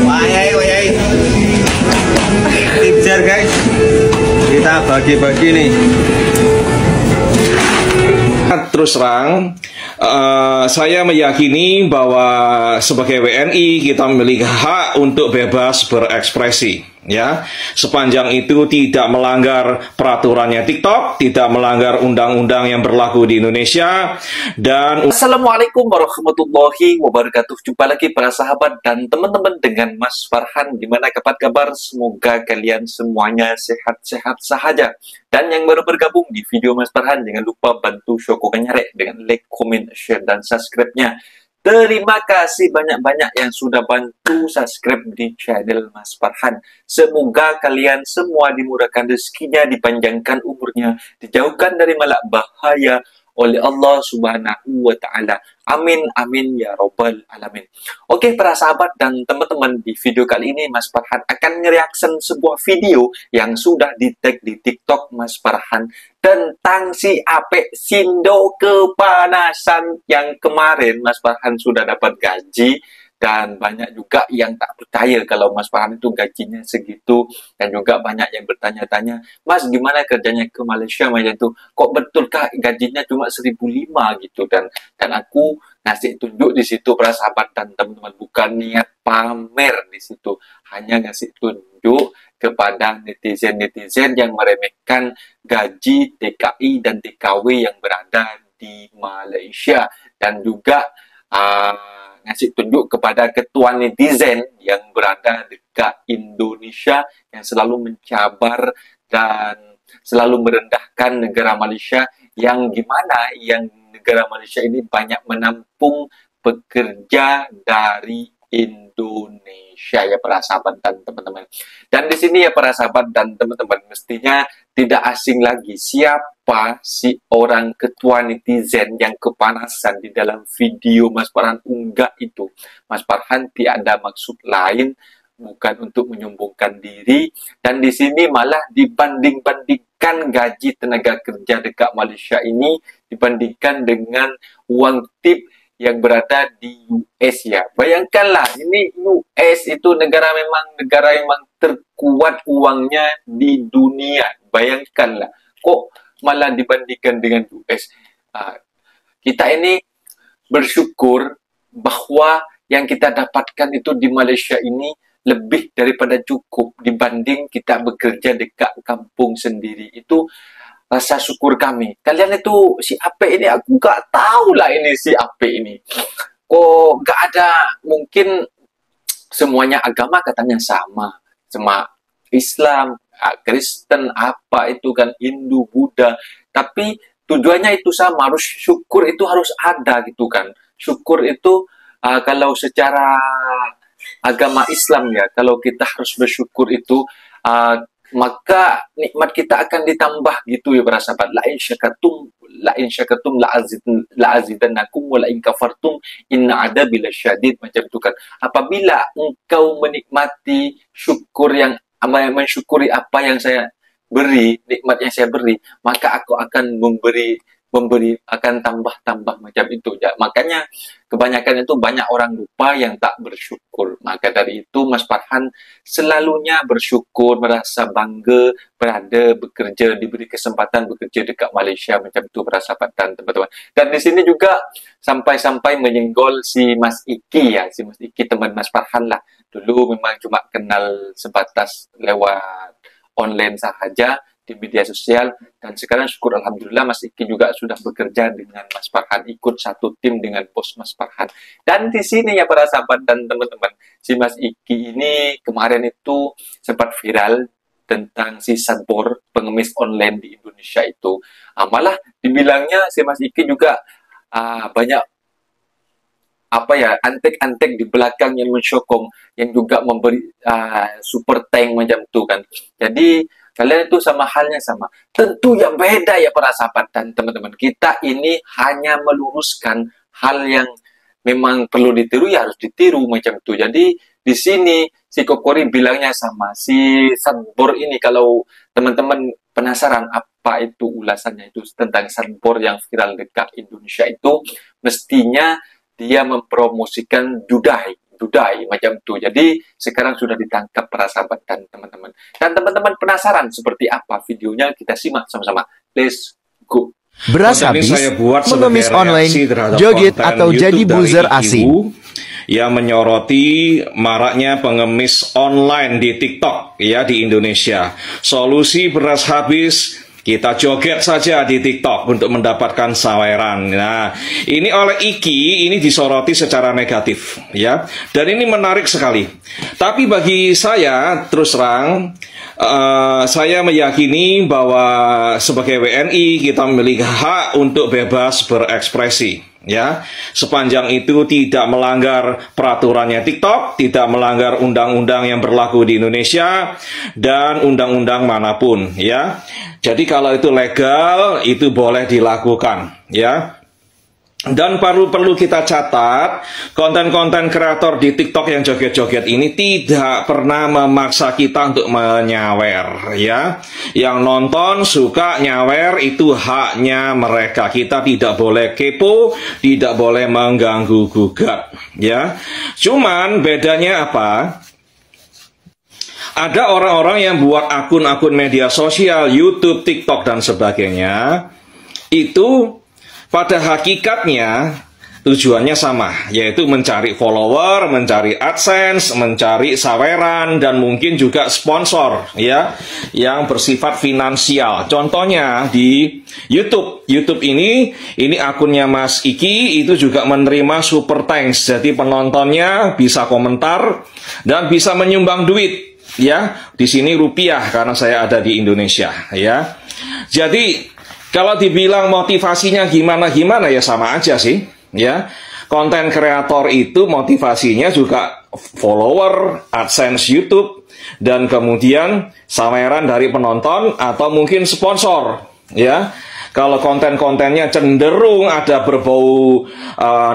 Wayai, wayai. Kejar guys. Kita bagi-bagi nih. Terus terang, saya meyakini bahwa sebagai WNI kita memiliki hak untuk bebas berekspresi, ya. Sepanjang itu tidak melanggar peraturannya TikTok, tidak melanggar undang-undang yang berlaku di Indonesia, dan Assalamualaikum warahmatullahi wabarakatuh. Jumpa lagi para sahabat dan teman-teman dengan Mas Farhan. Gimana kabar? Semoga kalian semuanya sehat-sehat sahaja. Dan yang baru bergabung di video Mas Farhan, jangan lupa bantu Syoko Kenyarek dengan like, comment, share, dan subscribe-nya. Terima kasih banyak-banyak yang sudah bantu subscribe di channel Mas Farhan. Semoga kalian semua dimurahkan rezekinya, dipanjangkan umurnya, dijauhkan dari malak bahaya oleh Allah Subhanahu wa Ta'ala. Amin, amin ya Rabbal Alamin. Oke, para sahabat dan teman-teman, di video kali ini Mas Farhan akan nge-reaction sebuah video yang sudah di-tag di TikTok Mas Farhan tentang si Apek Sindo kepanasan yang kemarin Mas Farhan sudah dapat gaji. Dan banyak juga yang tak percaya kalau Mas Farhan itu gajinya segitu. Dan juga banyak yang bertanya-tanya, Mas gimana kerjanya ke Malaysia macam itu? Kok betulkah gajinya cuma 1.500 gitu? Dan aku ngasih tunjuk di situ para sahabat dan teman-teman, bukan niat pamer di situ. Hanya ngasih tunjuk kepada netizen-netizen yang meremehkan gaji TKI dan TKW yang berada di Malaysia. Dan juga ngasih tunjuk kepada ketua netizen yang berada dekat Indonesia yang selalu mencabar dan selalu merendahkan negara Malaysia, yang gimana yang negara Malaysia ini banyak menampung pekerja dari Indonesia, ya para sahabat dan teman-teman. Dan di sini ya para sahabat dan teman-teman, mestinya tidak asing lagi siapa si orang ketua netizen yang kepanasan di dalam video Mas Farhan unggah itu. Mas Farhan tiada maksud lain bukan untuk menyombongkan diri, dan di sini malah dibanding-bandingkan gaji tenaga kerja dekat Malaysia ini dibandingkan dengan uang tip yang berada di US, ya. Bayangkanlah, ini US itu negara yang terkuat uangnya di dunia. Bayangkanlah, kok malah dibandingkan dengan US. Kita ini bersyukur bahwa yang kita dapatkan itu di Malaysia ini lebih daripada cukup dibanding kita bekerja dekat kampung sendiri. Itu rasa syukur kami. Kalian itu si Apek ini, aku gak tahu lah ini si Apek ini. Kok gak ada, mungkin semuanya agama katanya sama Islam, Kristen, apa itu kan, Hindu, Buddha. Tapi tujuannya itu sama, harus syukur itu harus ada gitu kan. Syukur itu kalau secara agama Islam ya, kalau kita harus bersyukur itu maka nikmat kita akan ditambah gitu ya para sahabat. La in syakatum la azidannakum wa la in kafartum inna adabi lasyadid, macam itu kan. Apabila engkau menikmati syukur yang mensyukuri apa yang saya beri, nikmat yang saya beri, maka aku akan memberi akan tambah-tambah macam itu ya. Makanya kebanyakan itu banyak orang lupa yang tak bersyukur. Maka dari itu Mas Farhan selalunya bersyukur, merasa bangga berada bekerja, diberi kesempatan bekerja dekat Malaysia macam itu para sahabat dan teman-teman. Dan di sini juga sampai-sampai menyenggol si Mas Iki ya, si Mas Iki teman Mas Farhan lah. Dulu memang cuma kenal sebatas lewat online sahaja di media sosial, dan sekarang syukur alhamdulillah Mas Iki juga sudah bekerja dengan Mas Farhan, ikut satu tim dengan bos Mas Farhan. Dan di sini ya para sahabat dan teman-teman, si Mas Iki ini kemarin itu sempat viral tentang si Sadbor, pengemis online di Indonesia itu. Malah dibilangnya si Mas Iki juga banyak antek-antek di belakang yang mensokong, yang juga memberi super tank macam itu kan. Jadi kalian itu sama halnya sama. Tentu yang beda ya para sahabat dan teman-teman. Kita ini hanya meluruskan hal yang memang perlu ditiru, ya harus ditiru macam itu. Jadi di sini si Kokori bilangnya sama si Sadbor ini. Kalau teman-teman penasaran apa itu ulasannya itu tentang Sadbor yang viral dekat Indonesia itu, mestinya dia mempromosikan Judai. tudai macam itu. Jadi sekarang sudah ditangkap para sahabat dan teman-teman. Dan teman-teman penasaran seperti apa videonya, kita simak sama-sama. Let's go. Beras Konten ini habis, saya buat mengemis sebagai online, reaksi terhadap joget konten atau YouTube jadi dari buzzer IQ asing. yang menyoroti maraknya pengemis online di TikTok ya di Indonesia. Solusi beras habis, kita joget saja di TikTok untuk mendapatkan saweran. Nah, ini oleh Iki ini disoroti secara negatif ya. Dan ini menarik sekali. Tapi bagi saya terus terang saya meyakini bahwa sebagai WNI kita memiliki hak untuk bebas berekspresi ya, sepanjang itu tidak melanggar peraturannya TikTok, tidak melanggar undang-undang yang berlaku di Indonesia dan undang-undang manapun ya. Jadi kalau itu legal, itu boleh dilakukan ya. Dan perlu kita catat, konten-konten kreator di TikTok yang joget-joget ini tidak pernah memaksa kita untuk menyawer ya. Yang nonton suka nyawer itu haknya mereka. Kita tidak boleh kepo, tidak boleh mengganggu gugat ya. Cuman bedanya apa? Ada orang-orang yang buat akun-akun media sosial, YouTube, TikTok dan sebagainya, itu pada hakikatnya tujuannya sama, yaitu mencari follower, mencari AdSense, mencari saweran, dan mungkin juga sponsor ya, yang bersifat finansial. Contohnya di YouTube ini akunnya Mas Iki itu juga menerima super thanks. Jadi penontonnya bisa komentar dan bisa menyumbang duit ya. Di sini rupiah karena saya ada di Indonesia ya. Jadi kalau dibilang motivasinya gimana ya sama aja sih ya. Konten kreator itu motivasinya juga follower, AdSense YouTube, dan kemudian saweran dari penonton atau mungkin sponsor ya. Kalau konten-kontennya cenderung ada berbau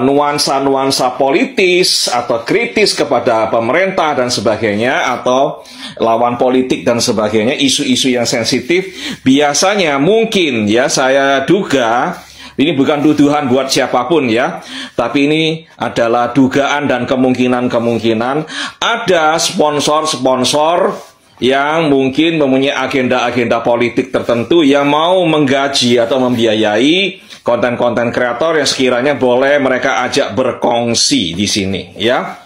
nuansa-nuansa politis atau kritis kepada pemerintah dan sebagainya, atau lawan politik dan sebagainya, isu-isu yang sensitif, biasanya mungkin ya, saya duga, ini bukan tuduhan buat siapapun ya, tapi ini adalah dugaan dan kemungkinan ada sponsor-sponsor yang mungkin mempunyai agenda-agenda politik tertentu yang mau menggaji atau membiayai konten-konten kreator yang sekiranya boleh mereka ajak berkongsi di sini ya.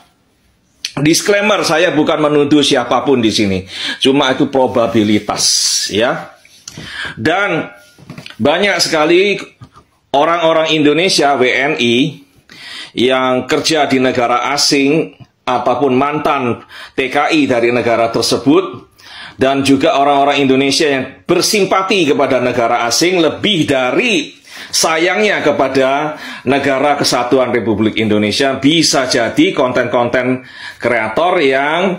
Disclaimer, saya bukan menuduh siapapun di sini, cuma itu probabilitas ya. Dan banyak sekali orang-orang Indonesia WNI yang kerja di negara asing ataupun mantan TKI dari negara tersebut, dan juga orang-orang Indonesia yang bersimpati kepada negara asing lebih dari sayangnya kepada negara kesatuan Republik Indonesia, bisa jadi konten-konten kreator yang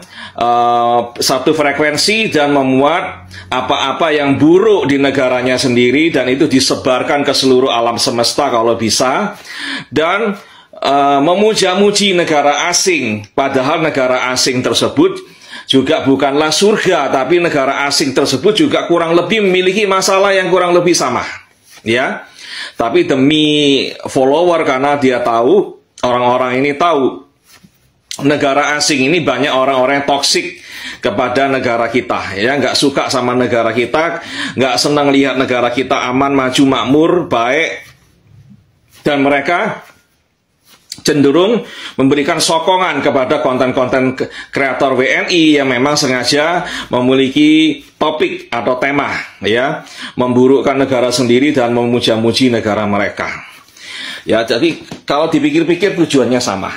satu frekuensi dan memuat apa-apa yang buruk di negaranya sendiri, dan itu disebarkan ke seluruh alam semesta kalau bisa, dan memuja-muji negara asing, padahal negara asing tersebut juga bukanlah surga, tapi negara asing tersebut juga kurang lebih memiliki masalah yang kurang lebih sama ya. Tapi demi follower, karena dia tahu, orang-orang ini tahu negara asing ini banyak orang-orang yang toksik kepada negara kita ya, nggak suka sama negara kita, nggak senang lihat negara kita aman, maju, makmur, baik, dan mereka cenderung memberikan sokongan kepada konten-konten kreator WNI yang memang sengaja memiliki topik atau tema ya, memburukkan negara sendiri dan memuja-muji negara mereka ya. Jadi kalau dipikir-pikir tujuannya sama,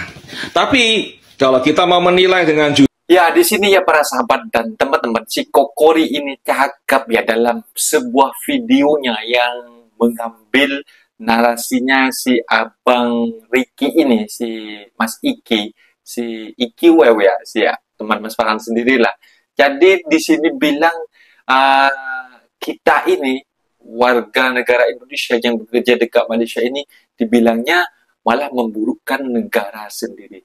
tapi kalau kita mau menilai dengan ya, di sini ya para sahabat dan teman-teman, si Kokori ini cakap ya dalam sebuah videonya yang mengambil narasinya si Abang Ricky ini, si Mas Iki, si Iki Wewe ya, si ya, teman Mas Farhan sendirilah. Jadi di sini bilang kita ini warga negara Indonesia yang bekerja dekat Malaysia ini dibilangnya malah memburukkan negara sendiri.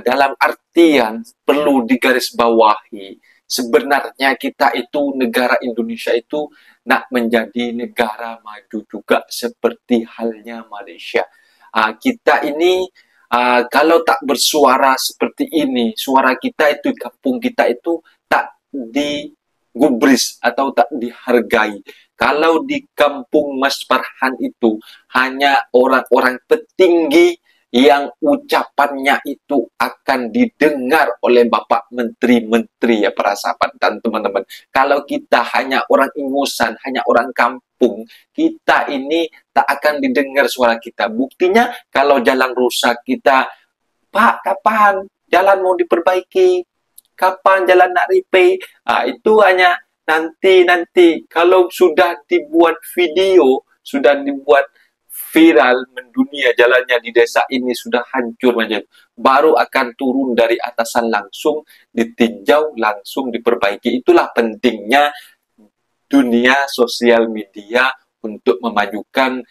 Dalam artian perlu digarisbawahi, sebenarnya kita itu, negara Indonesia itu nak menjadi negara maju juga seperti halnya Malaysia. Kita ini kalau tak bersuara seperti ini, suara kita itu, kampung kita itu tak digubris atau tak dihargai. Kalau di kampung Mas Farhan itu hanya orang-orang petinggi yang ucapannya itu akan didengar oleh Bapak Menteri-Menteri, ya para sahabat dan teman-teman. Kalau kita hanya orang ingusan, hanya orang kampung, kita ini tak akan didengar suara kita. Buktinya kalau jalan rusak, kita, Pak, kapan jalan mau diperbaiki? Kapan jalan nak repair? Itu hanya nanti. Kalau sudah dibuat video, sudah dibuat viral mendunia, jalannya di desa ini sudah hancur macam, baru akan turun dari atasan langsung, ditinjau langsung diperbaiki. Itulah pentingnya dunia sosial media untuk memajukan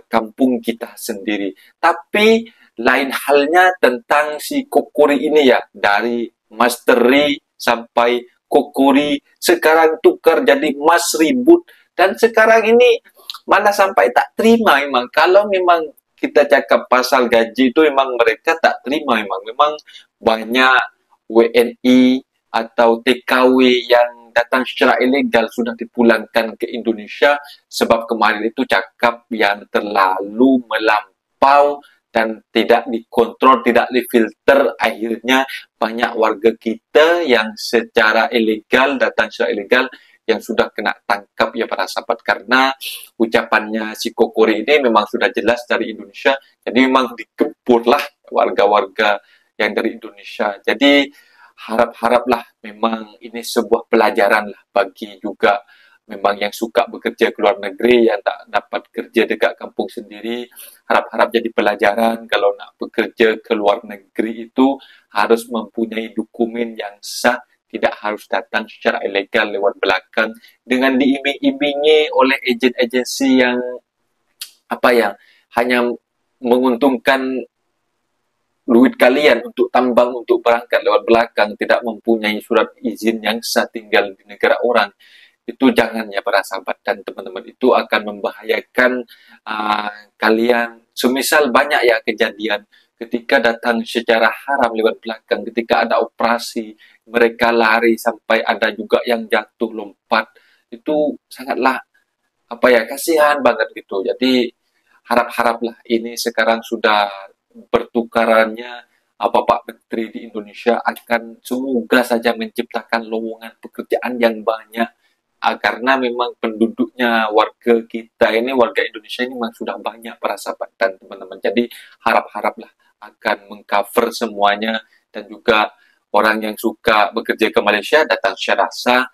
kampung kita sendiri. Tapi lain halnya tentang si Kokori ini ya, dari Masteri sampai Kokori, sekarang tukar jadi Mas Ribut, dan sekarang ini malah sampai tak terima memang. Kalau memang kita cakap pasal gaji itu memang mereka tak terima memang banyak WNI atau TKW yang datang secara ilegal sudah dipulangkan ke Indonesia, sebab kemarin itu cakap yang terlalu melampau dan tidak dikontrol, tidak difilter. Akhirnya banyak warga kita yang secara ilegal, datang secara ilegal, yang sudah kena tangkap ya para sahabat, karena ucapannya si Kokori ini memang sudah jelas dari Indonesia. Jadi memang dikepurlah warga-warga yang dari Indonesia. Jadi harap-haraplah memang ini sebuah pelajaran lah bagi juga memang yang suka bekerja ke luar negeri, yang tak dapat kerja dekat kampung sendiri. Harap-harap jadi pelajaran kalau nak bekerja ke luar negeri itu harus mempunyai dokumen yang sah, tidak harus datang secara ilegal lewat belakang dengan diiming-imingi oleh agen-agensi yang hanya menguntungkan duit kalian untuk tambang, untuk berangkat lewat belakang, tidak mempunyai surat izin yang sah tinggal di negara orang. Itu jangan ya para sahabat dan teman-teman, itu akan membahayakan kalian. Semisal banyak ya kejadian ketika datang secara haram lewat belakang, ketika ada operasi mereka lari sampai ada juga yang jatuh lompat. Itu sangatlah kasihan banget gitu. Jadi harap-haraplah ini sekarang sudah bertukarannya Bapak Menteri di Indonesia akan semoga saja menciptakan lowongan pekerjaan yang banyak, karena memang penduduknya warga kita ini, warga Indonesia ini memang sudah banyak para sahabat dan teman-teman. Jadi harap-haraplah akan mengcover semuanya, dan juga orang yang suka bekerja ke Malaysia datang secara sah,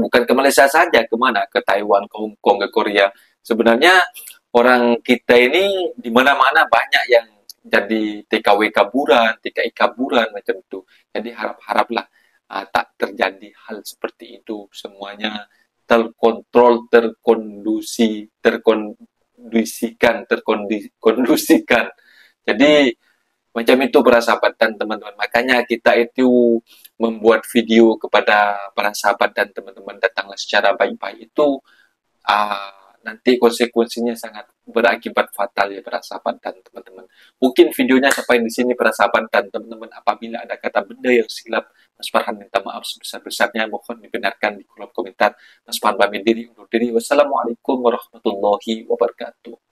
bukan ke Malaysia saja, kemana? Ke Taiwan, ke Hong Kong, ke Korea. Sebenarnya orang kita ini di mana-mana banyak yang jadi TKW kaburan, TKI kaburan macam itu. Jadi harap-haraplah tak terjadi hal seperti itu, semuanya terkontrol, terkondisikan. Jadi macam itu para sahabat dan teman-teman. Makanya kita itu membuat video kepada para sahabat dan teman-teman, datanglah secara baik-baik. Itu nanti konsekuensinya sangat berakibat fatal ya para sahabat dan teman-teman. Mungkin videonya sampai di sini para sahabat dan teman-teman. Apabila ada kata benda yang silap, Mas Farhan minta maaf sebesar-besarnya. Mohon dibenarkan di kolom komentar. Mas Farhan pamit diri, undur diri. Wassalamualaikum warahmatullahi wabarakatuh.